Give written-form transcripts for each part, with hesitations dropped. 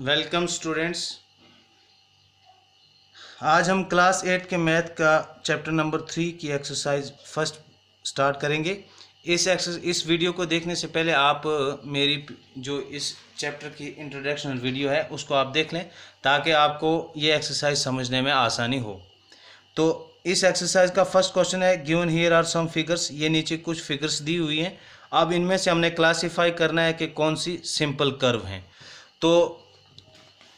Welcome students. आज हम class 8 के मैथ का चैप्टर नंबर 3 की एक्सरसाइज फर्स्ट स्टार्ट करेंगे। इस वीडियो को देखने से पहले आप मेरी जो इस चैप्टर की इंट्रोडक्शन वीडियो है उसको आप देख लें ताकि आपको ये एक्सरसाइज समझने में आसानी हो। तो इस एक्सरसाइज का फर्स्ट क्वेश्चन है given here are some figures. ये नीचे कुछ फिगर्स दी हुई हैं। अब इनमें से हमने क्लासीफाई करना है कि कौन सी सिंपल कर्व हैं। तो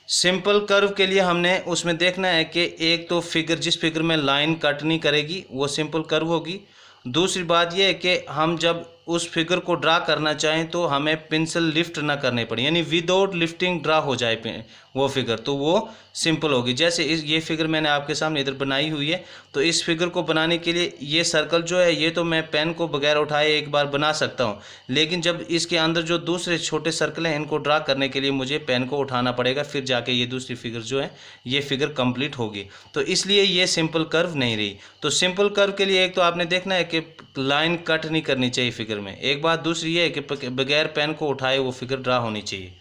सिंपल कर्व के लिए हमने उसमें देखना है कि एक तो फिगर जिस फिगर में लाइन कट नहीं करेगी वो सिंपल कर्व होगी। दूसरी बात यह है कि हम जब उस फिगर को ड्रा करना चाहें तो हमें पेंसिल लिफ्ट ना करनी पड़े, यानी विदाउट लिफ्टिंग ड्रा हो जाए वो फिगर, तो वो सिंपल होगी। जैसे ये फिगर मैंने आपके सामने इधर बनाई हुई है। तो इस फिगर को बनाने के लिए ये सर्कल जो है ये तो मैं पेन को बगैर उठाए एक बार बना सकता हूँ, लेकिन जब इसके अंदर जो दूसरे छोटे सर्कल हैं इनको ड्रा करने के लिए मुझे पेन को उठाना पड़ेगा, फिर जाके ये दूसरी फिगर जो है ये फिगर कंप्लीट होगी। तो इसलिए ये सिंपल कर्व नहीं रही। तो सिंपल कर्व के लिए एक तो आपने देखना है कि लाइन कट नहीं करनी चाहिए फिगर में। एक बात दूसरी ये है कि बगैर पेन को उठाए वो फिगर ड्रा होनी चाहिए।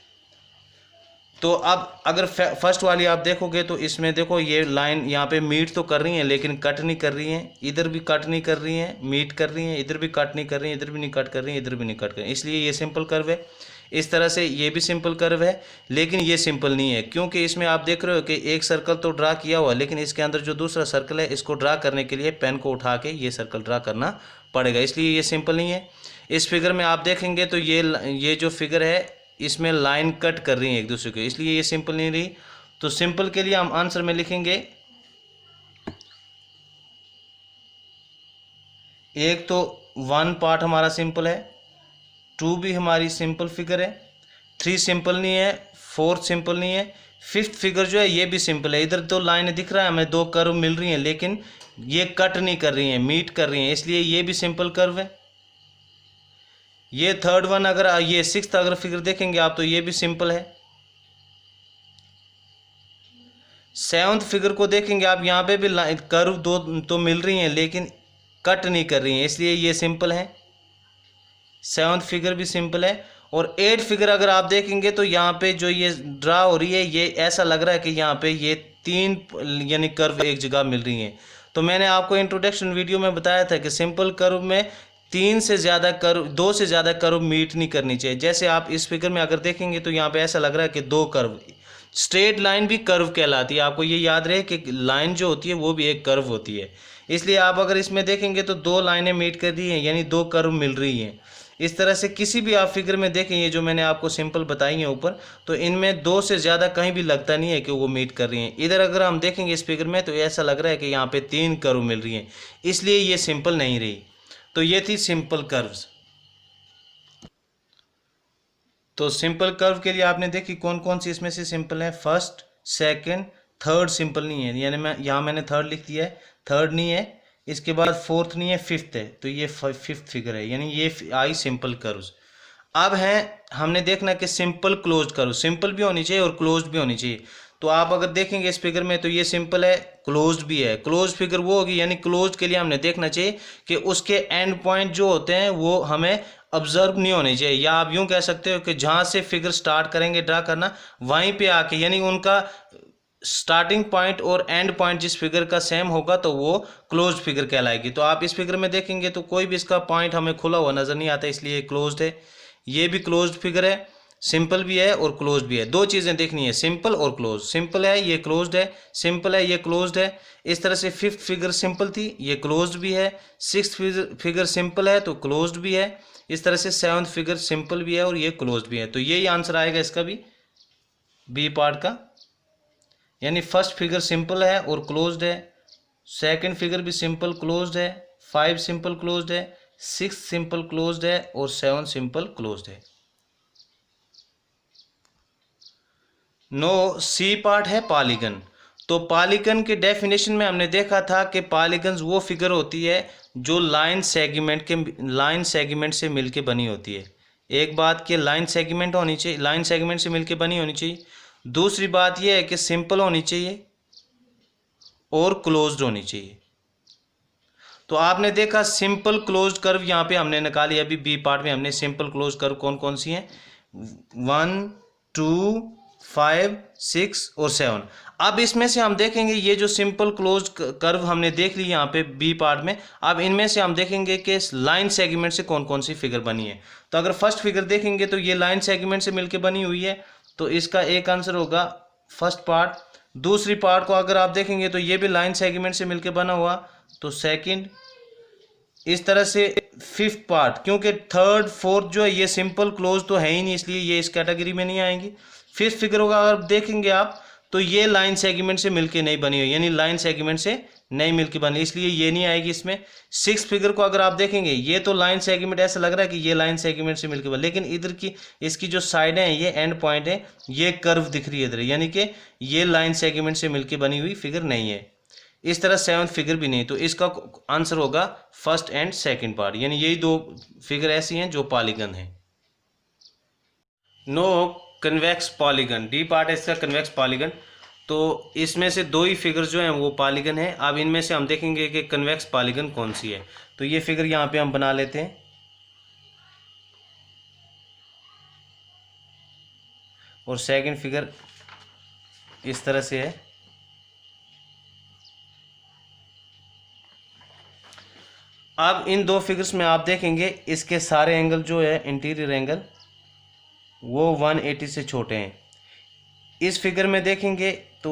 तो अब अगर फर्स्ट वाली आप देखोगे तो इसमें देखो ये लाइन यहाँ पे मीट तो कर रही है लेकिन कट नहीं कर रही है, इधर भी कट नहीं कर रही है, मीट कर रही है, इधर भी कट नहीं कर रही है, इधर भी नहीं कट कर रही है, इधर भी नहीं कट कर रही है, इसलिए ये सिंपल कर्व है। इस तरह से ये भी सिंपल कर्व है, लेकिन ये सिंपल नहीं है क्योंकि इसमें आप देख रहे हो कि एक सर्कल तो ड्रा किया हुआ, लेकिन इसके अंदर जो दूसरा सर्कल है इसको ड्रा करने के लिए पेन को उठा के ये सर्कल ड्रा करना पड़ेगा, इसलिए ये सिंपल नहीं है। इस फिगर में आप देखेंगे तो ये जो फिगर है इसमें लाइन कट कर रही है एक दूसरे को, इसलिए ये सिंपल नहीं रही। तो सिंपल के लिए हम आंसर में लिखेंगे एक तो 1 पार्ट हमारा सिंपल है, 2 भी हमारी सिंपल फिगर है, 3 सिंपल नहीं है, 4 सिंपल नहीं है, 5th फिगर जो है ये भी सिंपल है। इधर तो लाइन दिख रहा है हमें, 2 कर्व मिल रही हैं लेकिन ये कट नहीं कर रही हैं, मीट कर रही हैं, इसलिए ये भी सिंपल कर्व है। ये थर्ड वन अगर ये 6th अगर फिगर देखेंगे आप तो ये भी सिंपल है। 7th फिगर को देखेंगे आप, यहाँ पे भी कर्व 2 तो मिल रही हैं लेकिन कट नहीं कर रही हैं, इसलिए ये सिंपल है। 7th फिगर भी सिंपल है। और 8th फिगर अगर आप देखेंगे तो यहाँ पे जो ये ड्रा हो रही है ये ऐसा लग रहा है कि यहाँ पे ये 3 यानी कर्व एक जगह मिल रही हैं। तो मैंने आपको इंट्रोडक्शन वीडियो में बताया था कि सिंपल कर्व में 2 से ज़्यादा कर्व मीट नहीं करनी चाहिए। जैसे आप इस फिगर में अगर देखेंगे तो यहाँ पे ऐसा लग रहा है कि 2 कर्व, स्ट्रेट लाइन भी कर्व कहलाती है, आपको ये याद रहे कि लाइन जो होती है वो भी एक कर्व होती है। इसलिए आप अगर इसमें देखेंगे तो 2 लाइनें मीट कर रही हैं यानी 2 कर्व मिल रही हैं। इस तरह से किसी भी आप फिगर में देखें, ये जो मैंने आपको सिंपल बताई है ऊपर, तो इनमें 2 से ज़्यादा कहीं भी लगता नहीं है कि वो मीट कर रही हैं। इधर अगर हम देखेंगे इस फिगर में तो ऐसा लग रहा है कि यहाँ पे 3 कर्व मिल रही हैं, इसलिए ये सिंपल नहीं रही। तो ये थी सिंपल कर्व्स। तो सिंपल कर्व के लिए आपने देखी कौन कौन सी इसमें से सिंपल है। फर्स्ट, सेकंड, थर्ड सिंपल नहीं है, यानी मैंने थर्ड लिख दिया है, थर्ड नहीं है। इसके बाद 4th नहीं है, 5th है, तो ये 5th फिगर है, यानी ये आई सिंपल कर्व्स। अब है हमने देखना कि सिंपल क्लोज्ड कर्व, सिंपल भी होनी चाहिए और क्लोज्ड भी होनी चाहिए। तो आप अगर देखेंगे इस फिगर में तो ये सिंपल है, क्लोज्ड भी है। क्लोज्ड फिगर वो होगी, यानी क्लोज्ड के लिए हमने देखना चाहिए कि उसके एंड पॉइंट जो होते हैं वो हमें ऑब्जर्व नहीं होने चाहिए, या आप यूं कह सकते हो कि जहां से फिगर स्टार्ट करेंगे ड्रा करना वहीं पे आके, यानी उनका स्टार्टिंग पॉइंट और एंड पॉइंट जिस फिगर का सेम होगा तो वो क्लोज्ड फिगर कहलाएगी। तो आप इस फिगर में देखेंगे तो कोई भी इसका पॉइंट हमें खुला हुआ नजर नहीं आता, इसलिए क्लोज्ड है। ये भी क्लोज्ड फिगर है, सिंपल भी है और क्लोज्ड भी है। 2 चीज़ें देखनी है, सिंपल और क्लोज। सिंपल है ये क्लोज्ड है, सिंपल है ये क्लोज्ड है। इस तरह से 5th फिगर सिंपल थी, ये क्लोज्ड भी है। 6th फिगर सिंपल है तो क्लोज्ड भी है। इस तरह से 7th फिगर सिंपल भी है और ये क्लोज्ड भी है। तो यही आंसर आएगा इसका भी, बी पार्ट का। यानी फर्स्ट फिगर सिंपल है और क्लोज्ड है, सेकंड फिगर भी सिंपल क्लोज्ड है, 5 सिंपल क्लोज्ड है, 6 सिंपल क्लोज्ड है और 7 सिंपल क्लोज्ड है। नो, सी पार्ट है पॉलीगन। तो पॉलीगन के डेफिनेशन में हमने देखा था कि पॉलीगन्स वो फिगर होती है जो लाइन सेगमेंट से मिलके बनी होती है। एक बात कि लाइन सेगमेंट होनी चाहिए, लाइन सेगमेंट से मिलके बनी होनी चाहिए। दूसरी बात यह है कि सिंपल होनी चाहिए और क्लोज्ड होनी चाहिए। तो आपने देखा सिंपल क्लोज्ड कर्व यहाँ पे हमने निकाली, अभी बी पार्ट में हमने सिंपल क्लोज्ड कर्व कौन कौन सी हैं, 1, 2, 5, 6 और 7। अब इसमें से हम देखेंगे ये जो सिंपल क्लोज कर्व हमने देख ली यहाँ पे बी पार्ट में। अब इनमें से हम देखेंगे कि लाइन सेगमेंट से कौन कौन सी फिगर बनी है। तो अगर फर्स्ट फिगर देखेंगे तो ये लाइन सेगमेंट से मिलकर बनी हुई है, तो इसका एक आंसर होगा फर्स्ट पार्ट। दूसरी पार्ट को अगर आप देखेंगे तो ये भी लाइन सेगमेंट से मिलकर बना हुआ, तो सेकंड। इस तरह से फिफ्थ पार्ट, क्योंकि थर्ड फोर्थ जो है ये सिंपल क्लोज तो है ही नहीं, इसलिए ये इस कैटेगरी में नहीं आएंगी। फिफ्थ फिगर होगा अगर देखेंगे आप तो ये लाइन सेगमेंट से मिलके नहीं बनी हुई, यानी लाइन सेगमेंट से नहीं मिलके बनी, इसलिए ये नहीं आएगी इसमें। सिक्स फिगर को अगर आप देखेंगे ये तो लाइन सेगमेंट ऐसा लग रहा है कि ये लाइन सेगमेंट से मिलके बनी, लेकिन इधर की इसकी जो साइड है ये एंड पॉइंट है, ये कर्व दिख रही है इधर, यानी कि ये लाइन सेगमेंट से मिलके बनी हुई फिगर नहीं है। इस तरह सेवंथ फिगर भी नहीं, तो इसका आंसर होगा फर्स्ट एंड सेकंड पार्ट, यानी यही दो फिगर ऐसी हैं जो पॉलीगन है। No convex polygon, D part है इसका कन्वेक्स पॉलीगन। तो इसमें से दो ही फिगर जो हैं वो पॉलीगन है। अब इनमें से हम देखेंगे कि कन्वेक्स पॉलीगन कौन सी है। तो ये फिगर यहाँ पे हम बना लेते हैं, और सेकंड फिगर इस तरह से है। अब इन दो फिगर्स में आप देखेंगे इसके सारे एंगल जो है इंटीरियर एंगल वो 180 से छोटे हैं। इस फिगर में देखेंगे तो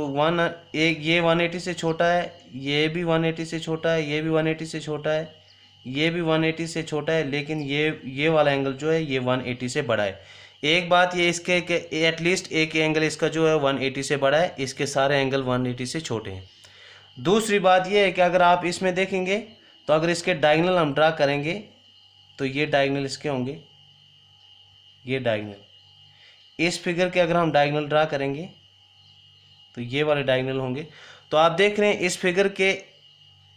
ये 180 से छोटा है, ये भी 180 से छोटा है, ये भी 180 से छोटा है, ये भी 180 से छोटा है, लेकिन ये वाला एंगल जो है ये 180 से बड़ा है। एक बात ये इसके एटलीस्ट एक एंगल इसका जो है 180 से बड़ा है, इसके सारे एंगल 180 से छोटे हैं। दूसरी बात ये है कि अगर आप इसमें देखेंगे तो अगर इसके डायगोनल हम ड्रा करेंगे तो ये डायगोनल इसके होंगे, ये डायगोनल। इस फिगर के अगर हम डायगोनल ड्रा करेंगे तो ये वाले डायगोनल होंगे। तो आप देख रहे हैं इस फिगर के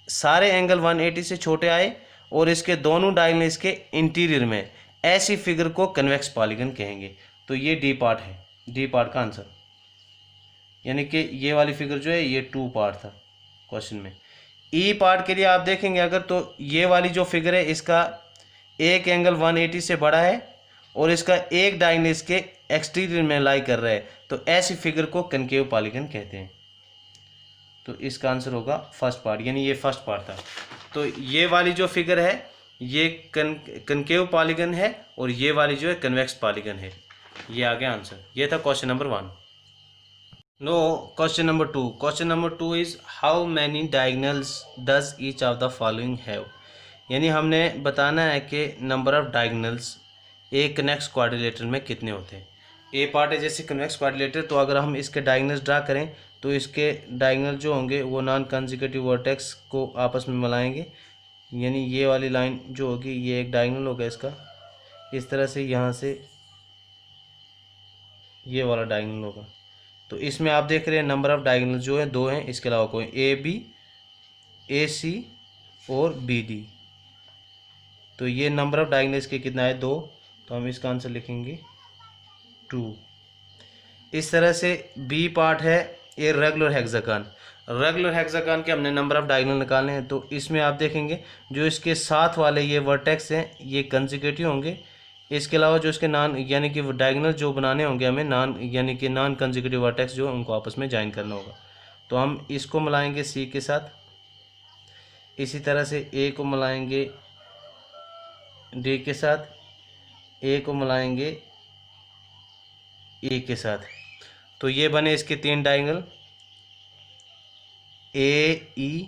सारे एंगल 180 से छोटे आए और इसके दोनों डायगोनल इसके इंटीरियर में, ऐसी फिगर को कन्वेक्स पॉलीगन कहेंगे। तो ये डी पार्ट है, डी पार्ट का आंसर, यानी कि ये वाली फिगर जो है ये 2 पार्ट था क्वेश्चन में। ई पार्ट के लिए आप देखेंगे अगर तो ये वाली जो फिगर है इसका एक एंगल 180 से बड़ा है और इसका एक डायगोनल इसके एक्सटीरियर में लाई कर रहा है, तो ऐसी फिगर को कनकेव पॉलीगन कहते हैं। तो इसका आंसर होगा फर्स्ट पार्ट, यानी ये फर्स्ट पार्ट था। तो ये वाली जो फिगर है ये कनकेव पॉलीगन है और ये वाली जो है कन्वेक्स पॉलीगन है। ये आ गया आंसर। ये था question number 1। No question number 2। Question number 2 is how many diagonals does each of the following have, यानी हमने बताना है कि नंबर ऑफ डायगोनल्स एक कन्वेक्स क्वाड्रिलेटरल में कितने होते हैं। ए पार्ट है जैसे कन्वेक्स क्वाड्रिलेटरल, तो अगर हम इसके डायगोनल्स ड्रा करें तो इसके डायगोनल जो होंगे वो नॉन कंसेक्यूटिव वर्टेक्स को आपस में मिलाएंगे, यानी ये वाली लाइन जो होगी ये एक डायगोनल होगा इसका, इस तरह से यहाँ से ये वाला डायगोनल होगा। तो इसमें आप देख रहे हैं नंबर ऑफ डायगोनल जो है 2 हैं, इसके अलावा कोई ए बी, ए सी और बी डी। तो ये नंबर ऑफ डायगोनल इसके कितना है 2, तो हम इसका आंसर लिखेंगे 2। इस तरह से बी पार्ट है ये रेगुलर हेक्सागन। रेगुलर हेक्सागन के हमने नंबर ऑफ डायगोनल निकालने हैं, तो इसमें आप देखेंगे जो इसके साथ वाले ये वर्टेक्स हैं ये कंसेक्यूटिव होंगे। इसके अलावा जो इसके नॉन यानी कि डायगोनल जो बनाने होंगे हमें नॉन यानी कि नॉन कंसेक्यूटिव वर्टेक्स जो उनको आपस में ज्वाइन करना होगा। तो हम इसको मिलाएंगे सी के साथ, इसी तरह से ए को मिलाएंगे डी के साथ, ए को मिलाएंगे ए के साथ। तो ये बने इसके 3 diagonal A E,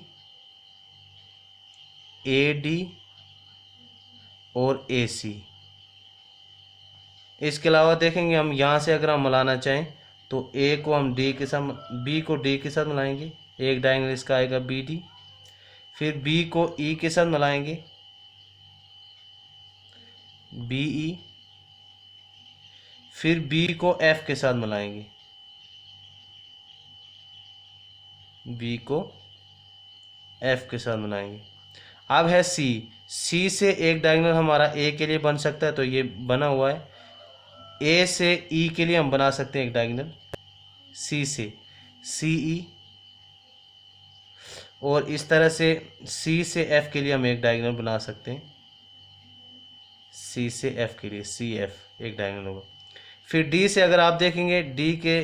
A D और ए सी। इसके अलावा देखेंगे हम यहाँ से अगर हम मिलाना चाहें तो ए को हम डी के साथ, बी को डी के साथ मिलाएंगे, एक डायगोनल इसका आएगा बी डी। फिर बी को ई के साथ मिलाएंगे बी ई। फिर बी को एफ के साथ मिलाएंगे, बी को एफ के साथ मिलाएंगे। अब है सी, सी से एक डायगोनल हमारा ए के लिए बन सकता है, तो ये बना हुआ है। ए से ई के लिए हम बना सकते हैं एक डायगोनल, सी से सी ई, और इस तरह से सी से एफ के लिए हम एक डायगोनल बना सकते हैं, सी से एफ के लिए सी एफ एक डायगोनल होगा। फिर डी से अगर आप देखेंगे, डी के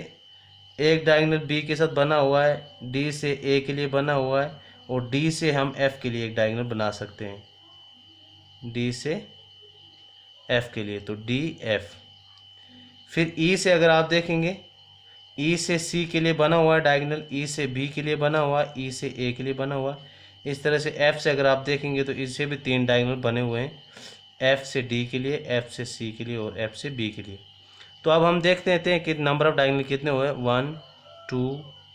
एक डायगोनल बी के साथ बना हुआ है, डी से ए के लिए बना हुआ है, और डी से हम एफ के लिए एक डायगोनल बना सकते हैं, डी से एफ के लिए, तो डी एफ। फिर ई से अगर आप देखेंगे, ई से सी के लिए बना हुआ है डायगोनल, ई से बी के लिए बना हुआ है, ई से ए के लिए बना हुआ है। इस तरह से एफ से अगर आप देखेंगे तो इससे भी 3 डायगोनल बने हुए हैं, एफ से डी के लिए, एफ से सी के लिए और एफ से बी के लिए। तो अब हम देखते हैं कि नंबर ऑफ डायगोनल कितने हुए, 1 2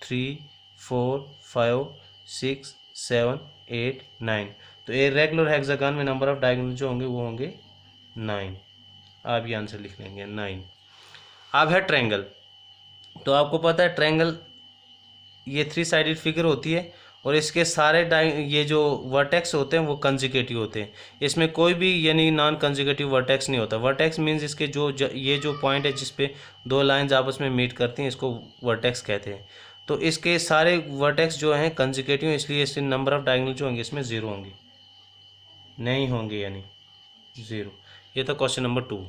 3 4 5 6 7 8 9। तो एक रेगुलर हेक्सागन में नंबर ऑफ डायगोनल जो होंगे वो होंगे 9। आप ये आंसर लिख लेंगे 9। अब है ट्रायंगल। तो आपको पता है ट्रायंगल ये 3 साइडेड फिगर होती है, और इसके सारे ये जो वर्टेक्स होते हैं वो कंजिक्यूटिव होते हैं। इसमें कोई भी यानी नॉन कंजिक्यूटिव वर्टेक्स नहीं होता। वर्टेक्स मींस इसके ये जो पॉइंट है जिस पे 2 लाइंस आपस में मीट करती हैं, इसको वर्टेक्स कहते हैं। तो इसके सारे वर्टेक्स जो हैं कंजिक्यूटिव, इसलिए इससे नंबर ऑफ डायगोनल जो होंगे इसमें 0 होंगे, नहीं होंगे यानी 0। ये था क्वेश्चन नंबर 2।